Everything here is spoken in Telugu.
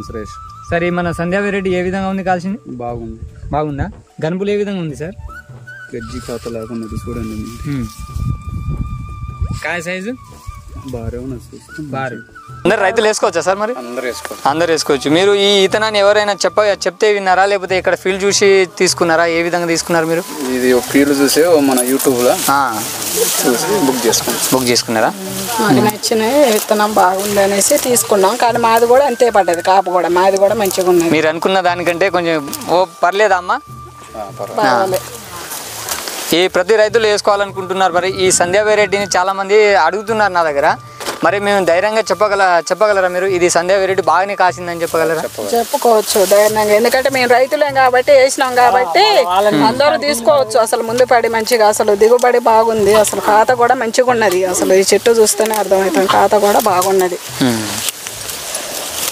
సురేష్. సార్ ఈ మన సంధ్యా వెరైటీ ఏ విధంగా ఉంది కాల్చింది? బాగుంది. బాగుందా? గనుపులు ఏ విధంగా ఉంది సార్? గజ్జి ఖాతా లేకున్నది చూడండి. కాయ సైజు బాగా ఉన్నది. బారు. అందరు రైతులు వేసుకోవచ్చా సార్? మరి అందరు వేసుకోవచ్చు. మీరు ఈ ఇతనాన్ని ఎవరైనా చెప్తే విన్నారా, లేకపోతే ఇక్కడ ఫీల్డ్ చూసి తీసుకున్నారా? ఏ విధంగా తీసుకున్నారు మీరు? ఇది ఒక ఫీల్డ్ చూసి మన యూట్యూబ్ లో చూసి బుక్ చేసుకున్నారా? మాకు నచ్చిన విత్తనం బాగుంది అనేసి తీసుకున్నాం. కానీ మాది కూడా అంతే పడ్డది, కాపు కూడా మాది కూడా మంచిగా ఉన్నది. మీరు అనుకున్న దానికంటే కొంచెం పర్లేదా అమ్మా? ఈ ప్రతి రైతులు వేసుకోవాలనుకుంటున్నారు. మరి ఈ సంధ్యా వెరైటీని చాలా మంది అడుగుతున్నారు నా దగ్గర. మరి మేము ధైర్యంగా చెప్పగలరా మీరు ఇది సంధ్యా వెరైటీ బాగానే కాసిందని చెప్పగలరా? చెప్పుకోవచ్చు ధైర్యంగా, ఎందుకంటే మేము రైతులేం కాబట్టి వేసినాం కాబట్టి అందరూ తీసుకోవచ్చు. అసలు ముందు పడి మంచిగా అసలు దిగుబడి బాగుంది. అసలు ఖాతా కూడా మంచిగా ఉన్నది. అసలు ఈ చెట్టు చూస్తేనే అర్థమవుతుంది, ఖాతా కూడా బాగున్నది.